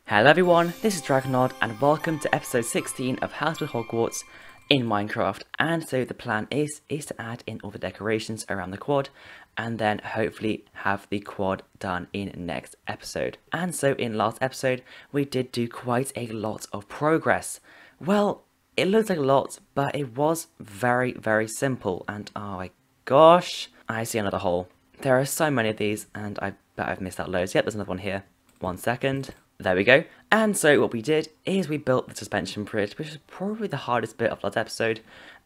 Hello everyone, this is Dragonod and welcome to episode 16 of How to Build Hogwarts in Minecraft. And so the plan is to add in all the decorations around the quad and then hopefully have the quad done in next episode. And so in last episode we did do quite a lot of progress. Well, it looks like a lot, but it was very simple. And oh my gosh, I see another hole. There are so many of these and I bet I've missed out loads. Yep, there's another one here. 1 second. There we go. And so what we did is we built the suspension bridge, which is probably the hardest bit of last episode.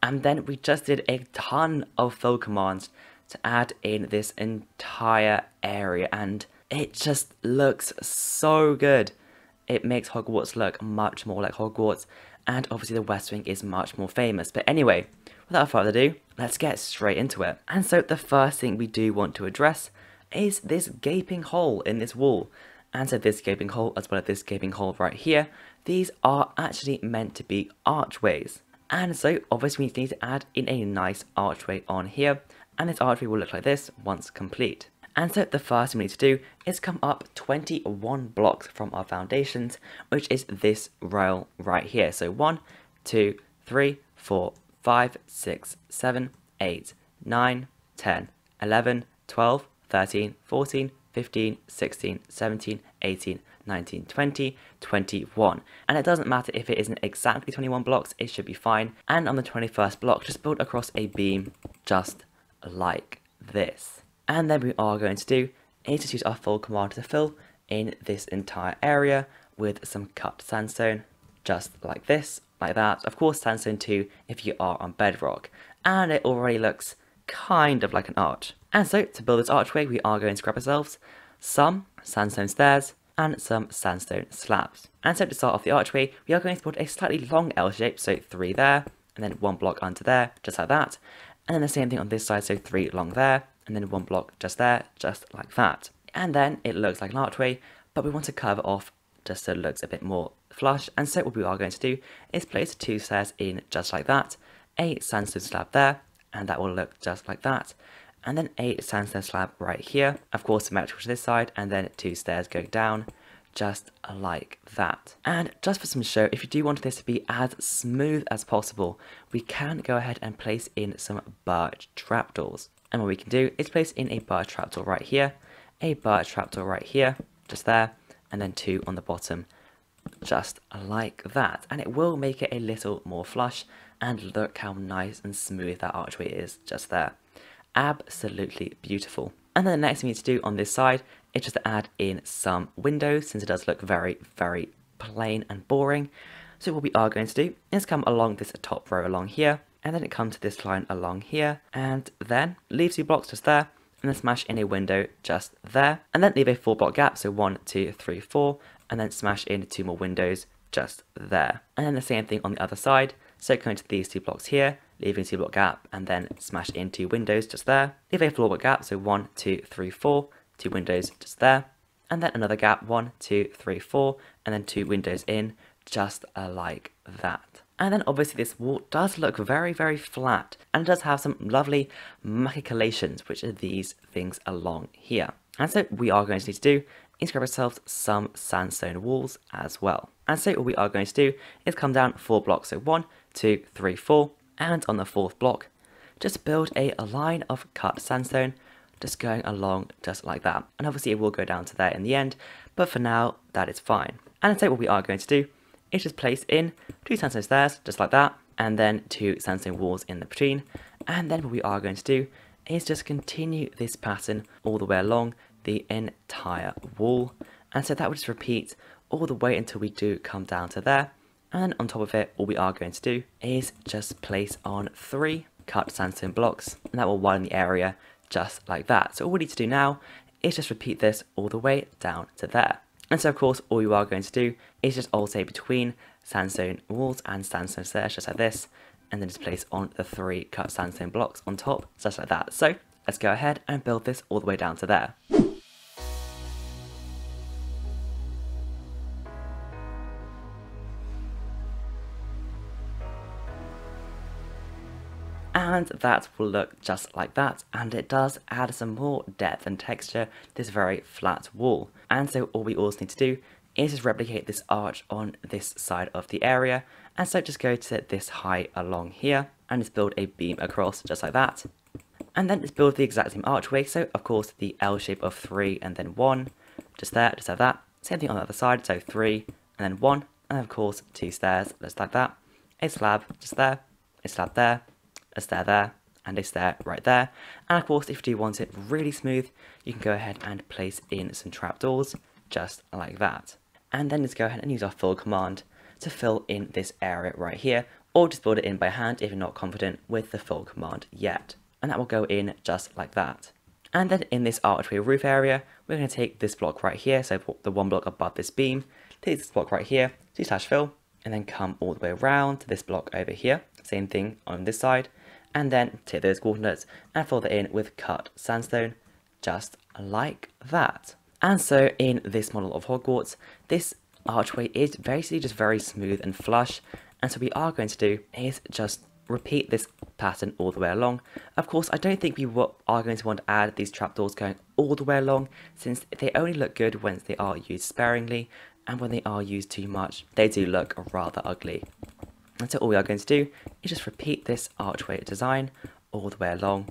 And then we just did a ton of fill commands to add in this entire area. And it just looks so good. It makes Hogwarts look much more like Hogwarts. And obviously the West Wing is much more famous. But anyway, without further ado, let's get straight into it. And so the first thing we do want to address is this gaping hole in this wall. And so this gaping hole as well as this gaping hole right here, these are actually meant to be archways. And so obviously we need to add in a nice archway on here. And this archway will look like this once complete. And so the first thing we need to do is come up 21 blocks from our foundations, which is this rail right here. So 1, 2, 3, 4, 5, 6, 7, 8, 9, 10, 11, 12, 13, 14, 15, 16, 17, 18, 19, 20, 21. And it doesn't matter if it isn't exactly 21 blocks, it should be fine. And on the 21st block, just build across a beam just like this. And then we are going to do is just use our full command to fill in this entire area with some cut sandstone, just like this, like that. Of course, sandstone too if you are on bedrock. And it already looks kind of like an arch. And so to build this archway, we are going to grab ourselves some sandstone stairs and some sandstone slabs. And so to start off the archway, we are going to build a slightly long L shape, so 3 there, and then 1 block under there, just like that. And then the same thing on this side, so 3 along there, and then 1 block just there, just like that. And then it looks like an archway, but we want to curve it off just so it looks a bit more flush. And so what we are going to do is place 2 stairs in just like that, a sandstone slab there, and that will look just like that. And then a sandstone slab right here, of course symmetrical to this side, and then 2 stairs going down, just like that. And just for some show, if you do want this to be as smooth as possible, we can go ahead and place in some birch trapdoors. And what we can do is place in a birch trapdoor right here, a birch trapdoor right here, just there, and then 2 on the bottom, just like that. And it will make it a little more flush, and look how nice and smooth that archway is just there. Absolutely beautiful. And then the next thing we need to do on this side is just to add in some windows, since it does look very plain and boring. So what we are going to do is come along this top row along here, and then it comes to this line along here, and then leave 2 blocks just there, and then smash in a window just there, and then leave a 4 block gap, so 1, 2, 3, 4, and then smash in 2 more windows just there. And then the same thing on the other side, so going to these 2 blocks here, leaving 2 block gap, and then smash in 2 windows just there. Leave a 4 block gap, so 1, 2, 3, 4, 2 windows just there. And then another gap, 1, 2, 3, 4, and then 2 windows in, just like that. And then obviously this wall does look very flat, and it does have some lovely machicolations, which are these things along here. And so what we are going to need to do is grab ourselves some sandstone walls as well. And so what we are going to do is come down 4 blocks, so 1, 2, 3, 4, and on the 4th block, just build a line of cut sandstone, just going along just like that. And obviously it will go down to there in the end, but for now, that is fine. And so what we are going to do is just place in 2 sandstone stairs, just like that, and then 2 sandstone walls in the between. And then what we are going to do is just continue this pattern all the way along the entire wall. And so that will just repeat all the way until we do come down to there. And then on top of it, all we are going to do is just place on 3 cut sandstone blocks, and that will widen the area just like that. So all we need to do now is just repeat this all the way down to there. And so of course, all you are going to do is just alternate between sandstone walls and sandstone stairs, just like this, and then just place on the 3 cut sandstone blocks on top, just like that. So let's go ahead and build this all the way down to there. And that will look just like that, and it does add some more depth and texture to this very flat wall. And so all we also need to do is just replicate this arch on this side of the area. And so just go to this height along here and just build a beam across just like that. And then just build the exact same archway. So of course the L shape of 3 and then 1, just there, just like that. Same thing on the other side, so 3 and then 1, and of course 2 stairs, just like that. A slab just there, a slab there, a stair there, and a stair right there. And of course if you do want it really smooth, you can go ahead and place in some trapdoors, just like that. And then just go ahead and use our fill command to fill in this area right here, or just build it in by hand if you're not confident with the fill command yet. And that will go in just like that. And then in this archway roof area, we're going to take this block right here, so the one block above this beam, take this block right here, /fill, and then come all the way around to this block over here, same thing on this side, and then take those coordinates and fill that in with cut sandstone, just like that. And so in this model of Hogwarts, this archway is basically just very smooth and flush, and so what we are going to do is just repeat this pattern all the way along. Of course, I don't think we are going to want to add these trapdoors going all the way along, since they only look good when they are used sparingly, and when they are used too much, they do look rather ugly. And so all we are going to do is just repeat this archway design all the way along,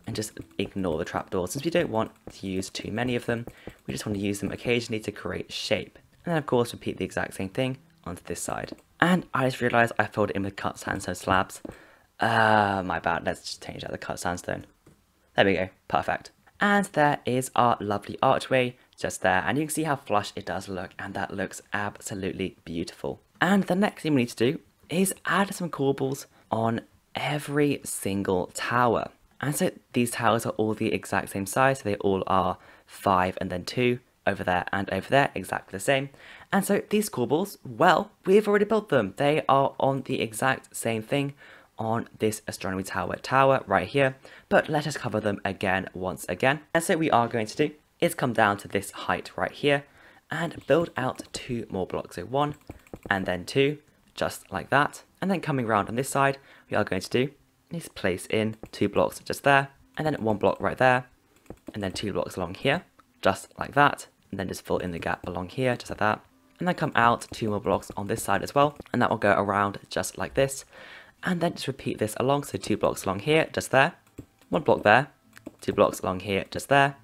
and just ignore the trapdoors, since we don't want to use too many of them. We just want to use them occasionally to create shape. And then of course repeat the exact same thing onto this side. And I just realised I filled it in with cut sandstone slabs. My bad, let's just change out the cut sandstone. There we go, perfect. And there is our lovely archway just there, and you can see how flush it does look, and that looks absolutely beautiful. And the next thing we need to do is add some corbels on every single tower. And so these towers are all the exact same size, so they all are 5 and then 2, over there and over there, exactly the same. And so these corbels, well, we've already built them. They are on the exact same thing on this astronomy tower right here, but let us cover them again once again. And so what we are going to do is come down to this height right here and build out 2 more blocks. So 1 and then 2, just like that. And then coming around on this side, we are going to do is place in 2 blocks just there, and then 1 block right there, and then 2 blocks along here, just like that. And then just fill in the gap along here, just like that. And then come out 2 more blocks on this side as well, and that will go around just like this. And then just repeat this along, so 2 blocks along here, just there, 1 block there, 2 blocks along here, just there,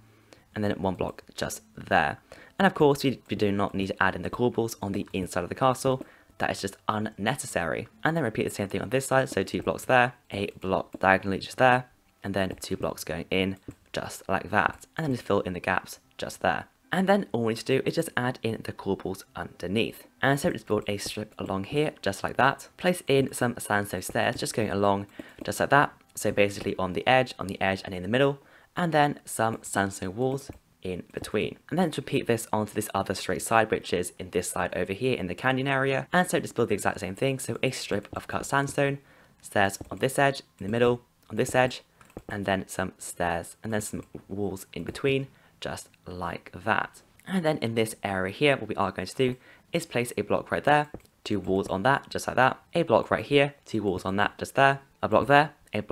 and then 1 block just there. And of course, we do not need to add in the corbels on the inside of the castle. That is just unnecessary. And then repeat the same thing on this side, so 2 blocks there, a block diagonally just there, and then 2 blocks going in, just like that. And then just fill in the gaps just there. And then all we need to do is just add in the corbels underneath. And so just build a strip along here, just like that. Place in some sandstone stairs, just going along, just like that. So basically on the edge, and in the middle. And then some sandstone walls in between. And then repeat this onto this other straight side, which is in this side over here in the canyon area. And so just build the exact same thing. So a strip of cut sandstone, stairs on this edge, in the middle, on this edge, and then some stairs, and then some walls in between, just like that. And then in this area here, what we are going to do is place a block right there, 2 walls on that, just like that, a block right here, 2 walls on that, just there, a block there, and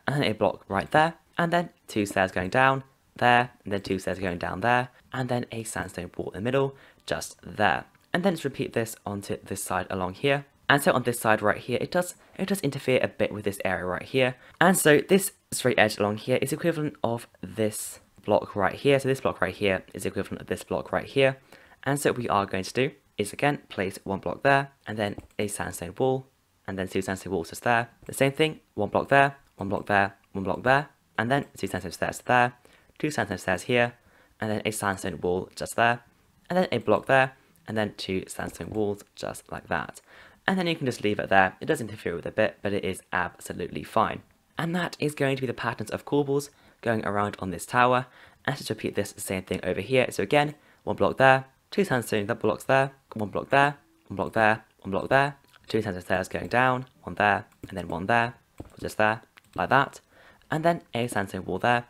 then a block right there, and then 2 stairs going down there, and then 2 stairs going down there, and then a sandstone wall in the middle, just there. And then just repeat this onto this side along here. And so on this side right here, it does interfere a bit with this area right here. And so this straight edge along here is equivalent of this block right here. So this block right here is equivalent of this block right here. And so what we are going to do is again place 1 block there, and then a sandstone wall, and then 2 sandstone walls just there. The same thing, 1 block there, 1 block there, 1 block there, and then 2 sandstone stairs there, 2 sandstone stairs here, and then a sandstone wall just there, and then a block there, and then 2 sandstone walls just like that. And then you can just leave it there. It does interfere with a bit, but it is absolutely fine. And that is going to be the patterns of corbels going around on this tower. And just repeat this same thing over here. So again, 1 block there, 2 sandstone blocks there, 1 block there, 1 block there, 1 block there, 2 sandstone stairs going down, 1 there, and then 1 there, just there, like that. And then a sandstone wall there,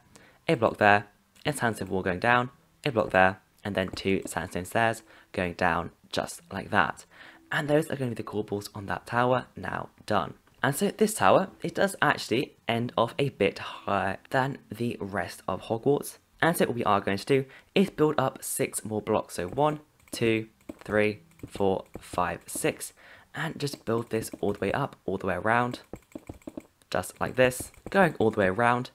a block there, a sandstone wall going down, a block there, and then 2 sandstone stairs going down, just like that. And those are going to be the corbels on that tower now done. And so this tower, it does actually end off a bit higher than the rest of Hogwarts. And so what we are going to do is build up 6 more blocks. So 1, 2, 3, 4, 5, 6, and just build this all the way up, all the way around, just like this, going all the way around.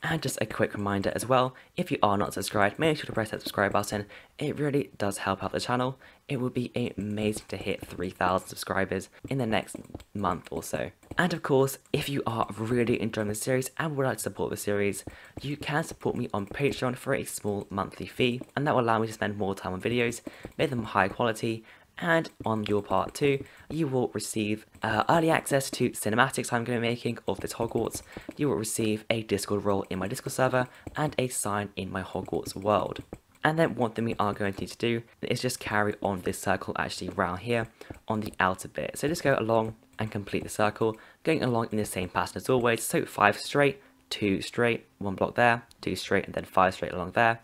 And just a quick reminder as well, if you are not subscribed, make sure to press that subscribe button. It really does help out the channel. It would be amazing to hit 3,000 subscribers in the next month or so. And of course, if you are really enjoying the series and would like to support the series, you can support me on Patreon for a small monthly fee, and that will allow me to spend more time on videos, make them high quality. And on your part too, you will receive early access to cinematics I'm going to be making of this Hogwarts. You will receive a Discord role in my Discord server and a sign in my Hogwarts world. And then one thing we are going to need to do is just carry on this circle actually around here on the outer bit. So just go along and complete the circle, going along in the same pattern as always. So 5 straight, 2 straight, 1 block there, 2 straight, and then 5 straight along there.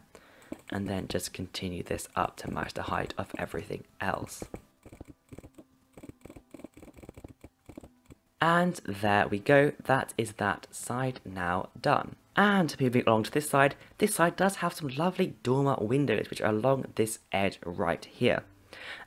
And then just continue this up to match the height of everything else. And there we go, that is that side now done. And moving along to this side does have some lovely dormer windows which are along this edge right here.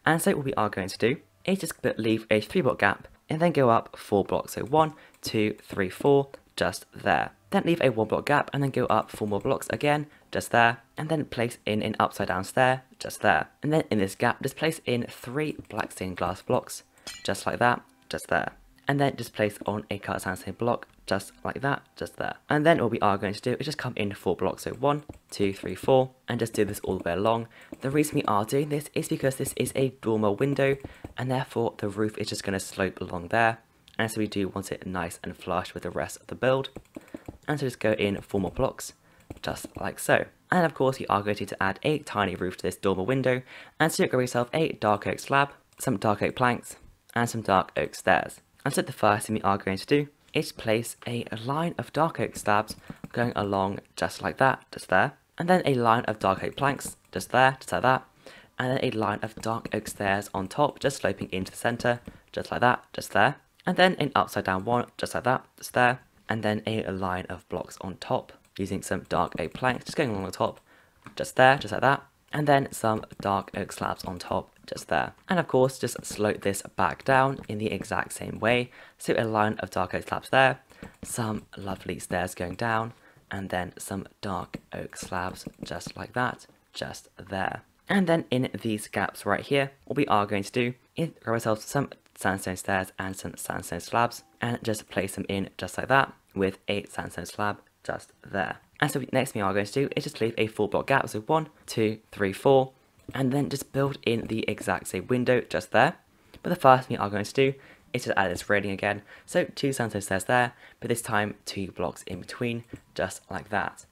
And so what we are going to do is just leave a 3 block gap and then go up 4 blocks. So 1, 2, 3, 4, just there. Then leave a 1 block gap and then go up 4 more blocks again, just there, and then place in an upside down stair, just there. And then in this gap, just place in 3 black stained glass blocks, just like that, just there. And then just place on a cut sandstone block, just like that, just there. And then what we are going to do is just come in 4 blocks, so 1, 2, 3, 4, and just do this all the way along. The reason we are doing this is because this is a dormer window, and therefore the roof is just going to slope along there. And so we do want it nice and flush with the rest of the build. And so just go in 4 more blocks, just like so. And of course you are going to add a tiny roof to this dormer window, and so you grab yourself a dark oak slab, some dark oak planks, and some dark oak stairs. And so the first thing we are going to do is place a line of dark oak slabs going along just like that, just there. And then a line of dark oak planks, just there, just like that. And then a line of dark oak stairs on top, just sloping into the centre, just like that, just there. And then an upside down one, just like that, just there. And then a line of blocks on top, using some dark oak planks, just going along the top, just there, just like that. And then some dark oak slabs on top, just there. And of course, just slope this back down in the exact same way. So a line of dark oak slabs there, some lovely stairs going down, and then some dark oak slabs just like that, just there. And then in these gaps right here, what we are going to do is grab ourselves some sandstone stairs and some sandstone slabs, and just place them in just like that with a sandstone slab just there. And so the next thing we are going to do is just leave a 4 block gap, so 1, 2, 3, 4, and then just build in the exact same window just there. But the first thing we are going to do is to add this railing again, so 2 sandstone stairs there, but this time 2 blocks in between, just like that.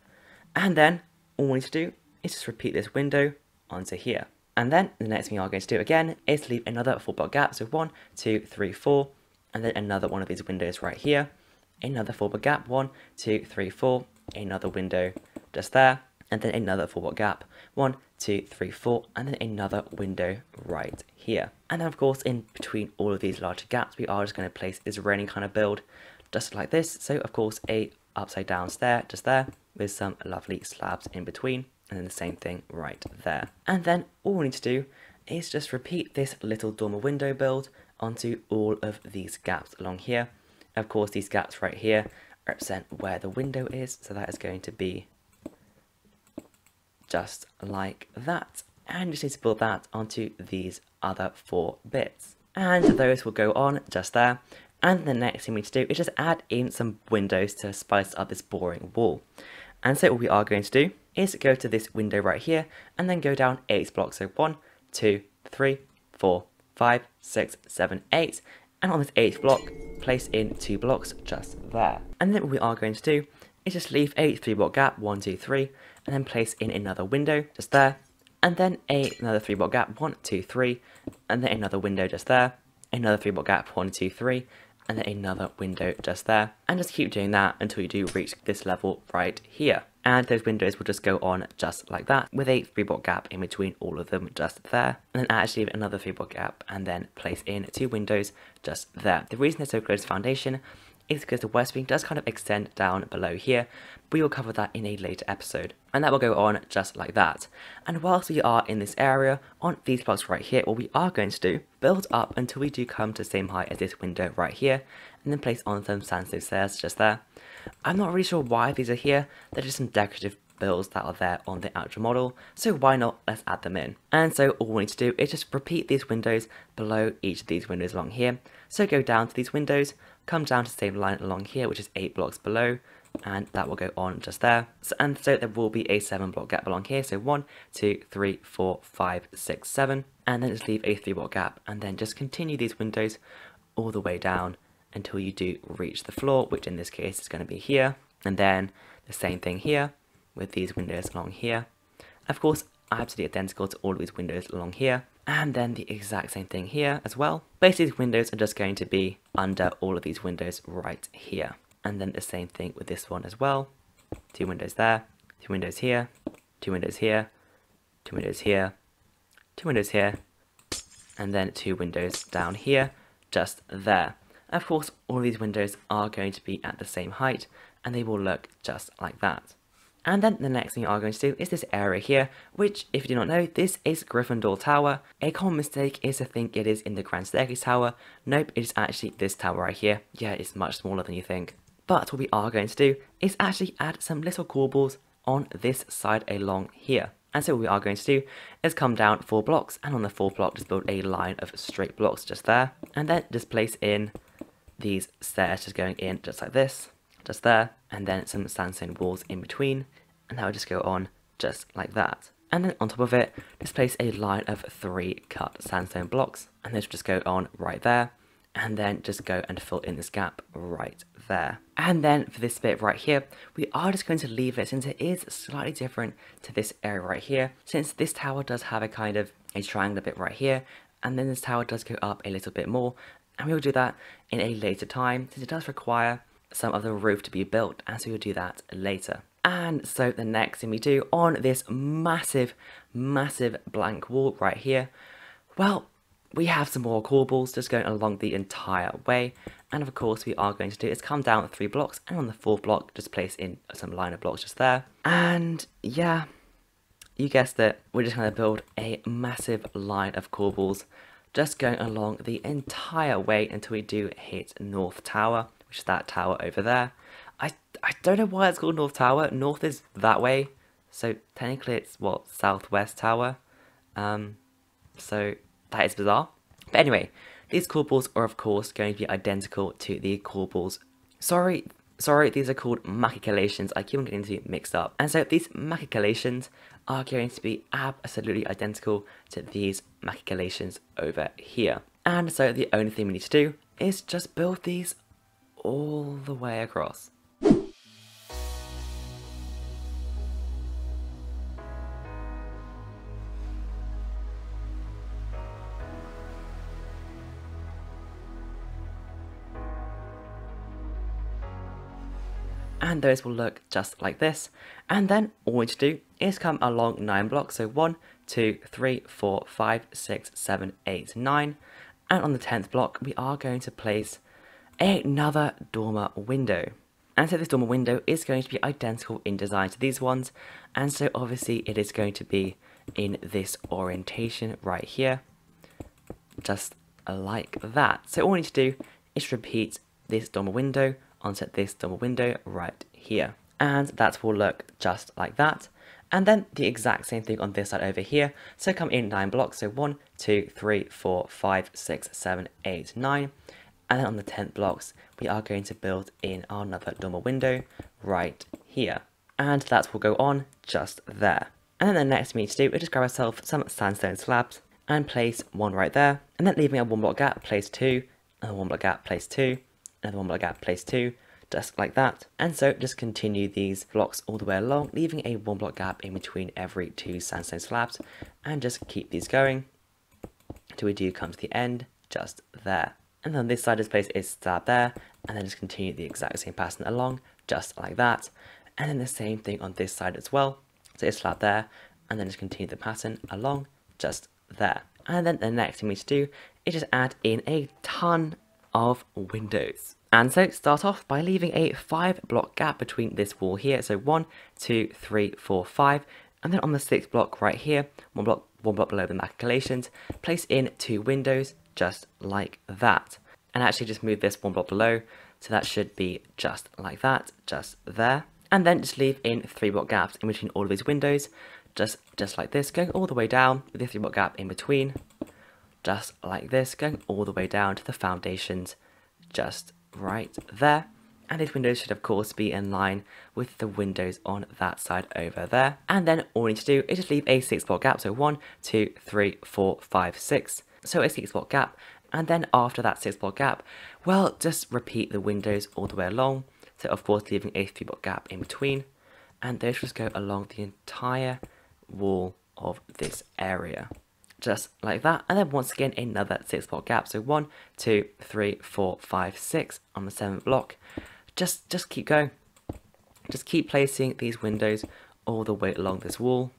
And then all we need to do is just repeat this window onto here. And then the next thing we are going to do again is leave another 4 block gap, so 1, 2, 3, 4, and then another one of these windows right here, another 4 block gap, 1, 2, 3, 4, another window just there, and then another 4 block gap, 1, 2, 3, 4, and then another window right here. And then of course in between all of these larger gaps we are just going to place this railing kind of build just like this. So of course a upside down stair just there with some lovely slabs in between, and then the same thing right there. And then all we need to do is just repeat this little dormer window build onto all of these gaps along here. Of course these gaps right here represent where the window is, so that is going to be just like that. And you just need to build that onto these other 4 bits. And those will go on just there. And the next thing we need to do is just add in some windows to spice up this boring wall. And so what we are going to do is go to this window right here and then go down 8 blocks. So 1, 2, 3, 4, 5, 6, 7, 8. And on this 8th block, place in 2 blocks just there. And then what we are going to do is just leave a 3 block gap, 1, 2, 3, and then place in another window just there. And then another 3 block gap, 1, 2, 3, and then another window just there. Another 3 block gap, 1, 2, 3, and then another window just there. And just keep doing that until you do reach this level right here. And those windows will just go on just like that with a 3 block gap in between all of them just there. And then actually leave another 3 block gap and then place in 2 windows just there. The reason they're so close to foundation is because the west wing does kind of extend down below here. We will cover that in a later episode. And that will go on just like that. And whilst we are in this area, on these blocks right here, what we are going to do, build up until we do come to the same height as this window right here, and then place on some sandstone stairs just there. I'm not really sure why these are here, they're just some decorative builds that are there on the actual model, so why not, let's add them in. And so all we need to do is just repeat these windows below each of these windows along here. So go down to these windows, come down to the same line along here, which is 8 blocks below, and that will go on just there. And so there will be a 7 block gap along here, so 1, 2, 3, 4, 5, 6, 7, and then just leave a 3 block gap, and then just continue these windows all the way down until you do reach the floor, which in this case is going to be here, and then the same thing here with these windows along here. Of course, absolutely identical to all of these windows along here, and then the exact same thing here as well. Basically, these windows are just going to be under all of these windows right here, and then the same thing with this one as well. 2 windows there, 2 windows here, 2 windows here, 2 windows here, 2 windows here, and then 2 windows down here, just there. Of course, all these windows are going to be at the same height, and they will look just like that. And then the next thing you are going to do is this area here, which, if you do not know, this is Gryffindor Tower. A common mistake is to think it is in the Grand Staircase Tower. Nope, it is actually this tower right here. Yeah, it's much smaller than you think. But what we are going to do is actually add some little corbels on this side along here. And so what we are going to do is come down 4 blocks, and on the 4th block just build a line of straight blocks just there. And then just place in these stairs just going in just like this, just there, and then some sandstone walls in between, and that will just go on just like that. And then on top of it, just place a line of 3 cut sandstone blocks, and this will just go on right there, and then just go and fill in this gap right there. And then for this bit right here, we are just going to leave it, since it is slightly different to this area right here, since this tower does have a kind of a triangular bit right here, and then this tower does go up a little bit more, and we will do that in a later time, since it does require some of the roof to be built, and so we'll do that later. And so the next thing we do on this massive blank wall right here, well, we have some more corbels just going along the entire way, and of course we are going to do is come down 3 blocks, and on the 4th block just place in some line of blocks just there. And yeah, you guessed it, we're just going to build a massive line of corbels just going along the entire way until we do hit North Tower, which is that tower over there. I don't know why it's called North Tower. North is that way, so technically it's what, Southwest Tower. So that is bizarre. But anyway, these corbels are of course going to be identical to the corbels. Sorry, these are called machicolations. I keep on getting these mixed up. And so these machicolations are going to be absolutely identical to these machicolations over here. And so the only thing we need to do is just build these all the way across. And those will look just like this. And then all we need to do is come along 9 blocks. So 1, 2, 3, 4, 5, 6, 7, 8, 9. And on the 10th block, we are going to place another dormer window. And so this dormer window is going to be identical in design to these ones. And so obviously it is going to be in this orientation right here. Just like that. So all we need to do is repeat this dormer window onto this dormer window right here. And that will look just like that. And then the exact same thing on this side over here. So come in 9 blocks. So 1, 2, 3, 4, 5, 6, 7, 8, 9. And then on the 10th blocks, we are going to build in another dormer window right here. And that will go on just there. And then the next thing we need to do is just grab ourselves some sandstone slabs and place 1 right there. And then leaving a 1 block gap, place 2. Another 1 block gap, place 2. Another 1 block gap, place 2. Just like that. And so just continue these blocks all the way along, leaving a 1 block gap in between every 2 sandstone slabs. And just keep these going until we do come to the end, just there. And then on this side, just place a slab there, and then just continue the exact same pattern along, just like that. And then the same thing on this side as well. So a slab there, and then just continue the pattern along, just there. And then the next thing we need to do is just add in a ton of windows. And so start off by leaving a 5-block gap between this wall here. So 1, 2, 3, 4, 5. And then on the 6th block right here, one block below the maculations, place in 2 windows just like that. And actually just move this 1 block below. So that should be just like that, just there. And then just leave in 3-block gaps in between all of these windows, just like this, going all the way down with a 3-block gap in between, just like this, going all the way down to the foundations, just right there. And these windows should of course be in line with the windows on that side over there. And then all we need to do is just leave a 6-block gap, so 1, 2, 3, 4, 5, 6. So a 6-block gap, and then after that 6-block gap, well, just repeat the windows all the way along. So of course leaving a 3-block gap in between, and those just go along the entire wall of this area. Just like that, and then once again another 6-block gap, so 1, 2, 3, 4, 5, 6 on the 7th block. Just keep going. Just keep placing these windows all the way along this wall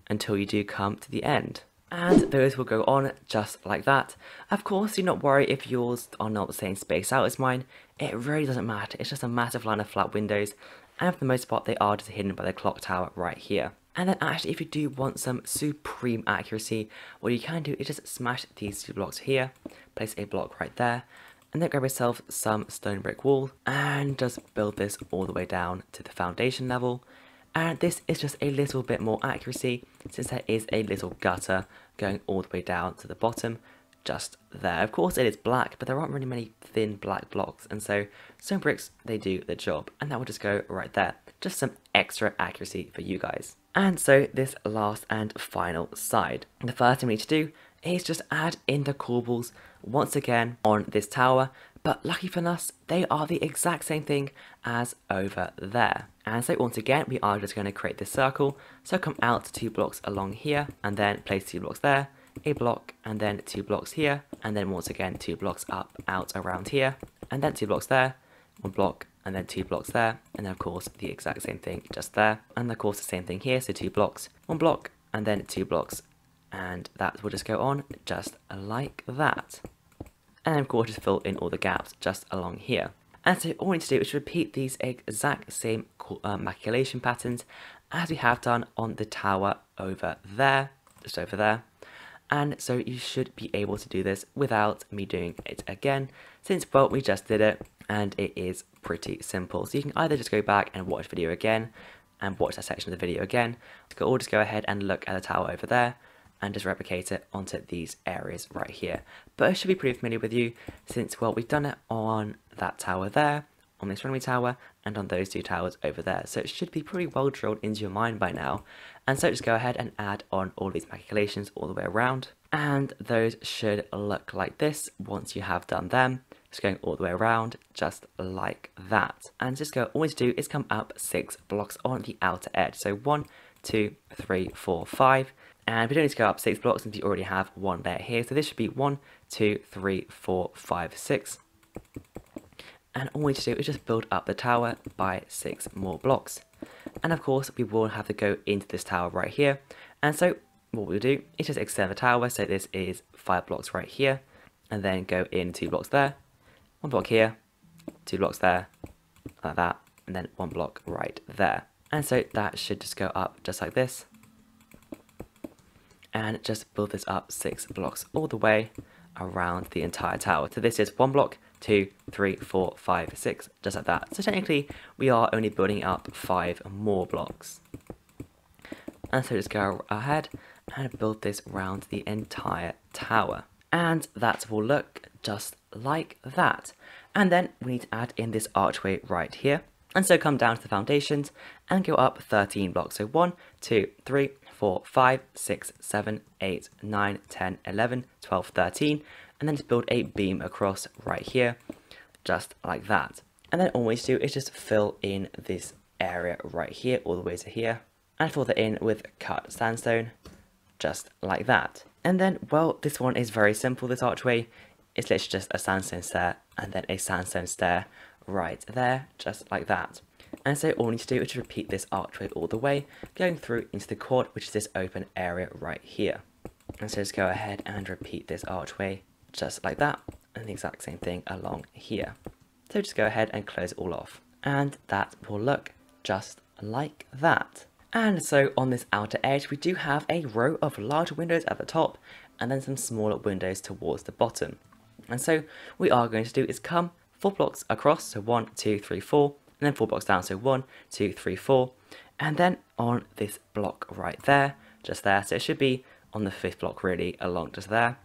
until you do come to the end. And those will go on just like that. Of course, do not worry if yours are not the same space out as mine. It really doesn't matter. It's just a massive line of flat windows, and for the most part they are just hidden by the clock tower right here. And then actually, if you do want some supreme accuracy, what you can do is just smash these 2 blocks here, place a block right there, and then grab yourself some stone brick wall and just build this all the way down to the foundation level. And this is just a little bit more accuracy, since there is a little gutter going all the way down to the bottom, just there. Of course it is black, but there aren't really many thin black blocks, and so stone bricks, they do the job, and that will just go right there. Just some extra accuracy for you guys. And so this last and final side. The first thing we need to do is just add in the corbels once again on this tower, but lucky for us, they are the exact same thing as over there. And so once again, we are just going to create this circle. So come out 2 blocks along here, and then place 2 blocks there, a block, and then 2 blocks here, and then once again 2 blocks up, out around here, and then 2 blocks there, 1 block, and then 2 blocks there, and then of course the exact same thing just there, and of course the same thing here, so 2 blocks, 1 block, and then 2 blocks, and that will just go on just like that. And then of course just fill in all the gaps just along here. And so all we need to do is repeat these exact same maculation patterns as we have done on the tower over there, just over there. And so you should be able to do this without me doing it again, since, well, we just did it and it is pretty simple. So you can either just go back and watch the video again and watch that section of the video again, or just go ahead and look at the tower over there and just replicate it onto these areas right here. But it should be pretty familiar with you, since, well, we've done it on that tower there, on the astronomy tower, and on those 2 towers over there. So it should be pretty well drilled into your mind by now. And so just go ahead and add on all these maculations all the way around. And those should look like this once you have done them. Just going all the way around, just like that. And just go, all we need to do is come up 6 blocks on the outer edge. So 1, 2, 3, 4, 5. And we don't need to go up 6 blocks since we already have 1 layer here. So this should be 1, 2, 3, 4, 5, 6. And all we need to do is just build up the tower by 6 more blocks. And of course, we will have to go into this tower right here. And so what we'll do is just extend the tower. So this is 5 blocks right here. And then go in 2 blocks there. 1 block here. 2 blocks there. Like that. And then 1 block right there. And so that should just go up just like this. And just build this up 6 blocks all the way around the entire tower. So this is 1 block, 2, 3, 4, 5, 6, just like that. So technically, we are only building up 5 more blocks. And so just go ahead and build this around the entire tower. And that will look just like that. And then we need to add in this archway right here. And so come down to the foundations and go up 13 blocks. So 1, 2, 3, 4, 5, 6, 7, 8, 9, 10, 11, 12, 13. And then just build a beam across right here, just like that. And then all we need to do is just fill in this area right here, all the way to here. And fill that in with cut sandstone, just like that. And then, well, this one is very simple, this archway. It's literally just a sandstone stair and then a sandstone stair right there, just like that. And so all we need to do is to repeat this archway all the way, going through into the quad, which is this open area right here. And so just go ahead and repeat this archway just like that, and the exact same thing along here. So just go ahead and close it all off, and that will look just like that. And so on this outer edge, we do have a row of large windows at the top, and then some smaller windows towards the bottom. And so what we are going to do is come 4 blocks across, so 1, 2, 3, 4, and then 4 blocks down, so 1, 2, 3, 4, and then on this block right there, just there, so it should be on the 5th block really, along just there,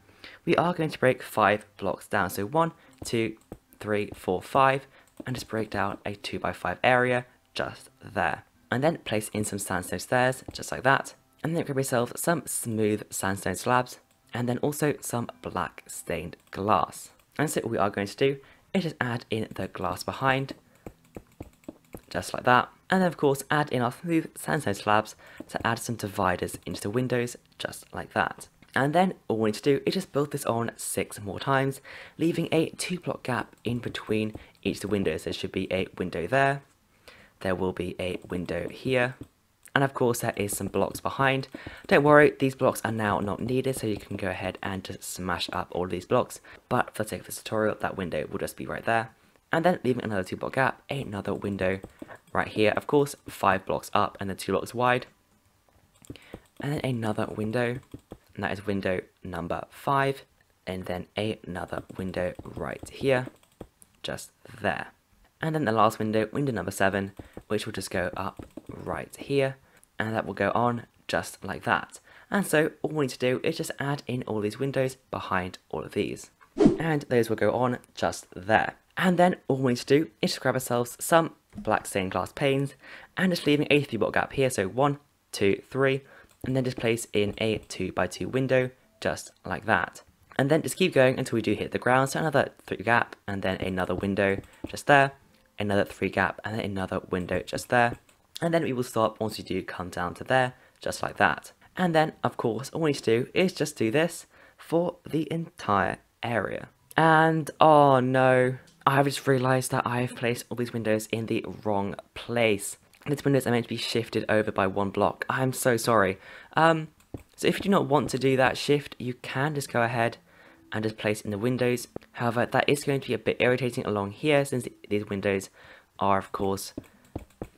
we are going to break 5 blocks down, so 1, 2, 3, 4, 5, and just break down a 2x5 area just there. And then place in some sandstone stairs, just like that, and then grab yourself some smooth sandstone slabs, and then also some black stained glass. And so what we are going to do is just add in the glass behind, just like that, and then of course add in our smooth sandstone slabs to add some dividers into the windows, just like that. And then all we need to do is just build this on 6 more times, leaving a 2 block gap in between each of the windows. There should be a window there, there will be a window here, and of course there is some blocks behind. Don't worry, these blocks are now not needed, so you can go ahead and just smash up all of these blocks, but for the sake of this tutorial, that window will just be right there. And then leaving another 2 block gap, another window right here, of course 5 blocks up and then 2 blocks wide, and then another window, and that is window number 5, and then another window right here, just there. And then the last window, window number 7, which will just go up right here, and that will go on just like that. And so all we need to do is just add in all these windows behind all of these, and those will go on just there. And then all we need to do is just grab ourselves some black stained glass panes, and just leaving a 3 block gap here, so 1, 2, 3, and then just place in a 2x2 window, just like that. And then just keep going until we do hit the ground, so another 3 gap, and then another window just there, another 3 gap, and then another window just there. And then we will stop once we do come down to there, just like that. And then, of course, all we need to do is just do this for the entire area. And, oh no, I've just realised that I've placed all these windows in the wrong place. These windows are meant to be shifted over by 1 block. I'm so sorry. So if you do not want to do that shift, you can just go ahead and just place in the windows. However, that is going to be a bit irritating along here, since these windows are, of course,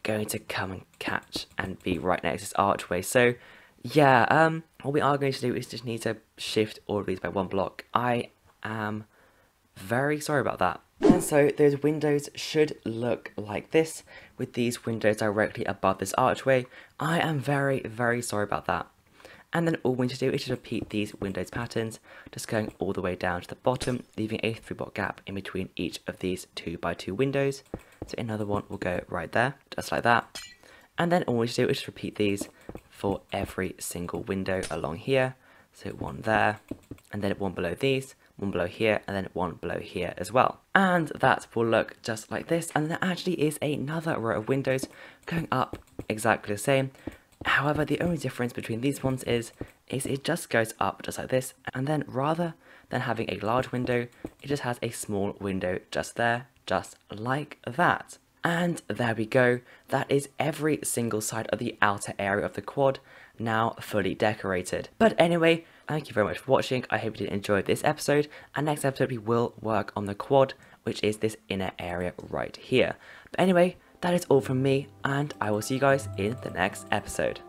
going to come and catch and be right next to this archway. So yeah, what we are going to do is just need to shift all of these by 1 block. I am very sorry about that. And so those windows should look like this, with these windows directly above this archway. I am very, very sorry about that. And then all we need to do is just repeat these windows patterns, just going all the way down to the bottom, leaving a 3 block gap in between each of these 2x2 windows. So another one will go right there, just like that. And then all we need to do is just repeat these for every single window along here. So 1 there, and then 1 below these, 1 below here, and then 1 below here as well. And that will look just like this. And there actually is another row of windows going up exactly the same. However, the only difference between these ones is it just goes up just like this, and then rather than having a large window, it just has a small window just there, just like that. And there we go, that is every single side of the outer area of the quad now fully decorated. But anyway, thank you very much for watching. I hope you did enjoy this episode, and next episode we will work on the quad, which is this inner area right here. But anyway, that is all from me, and I will see you guys in the next episode.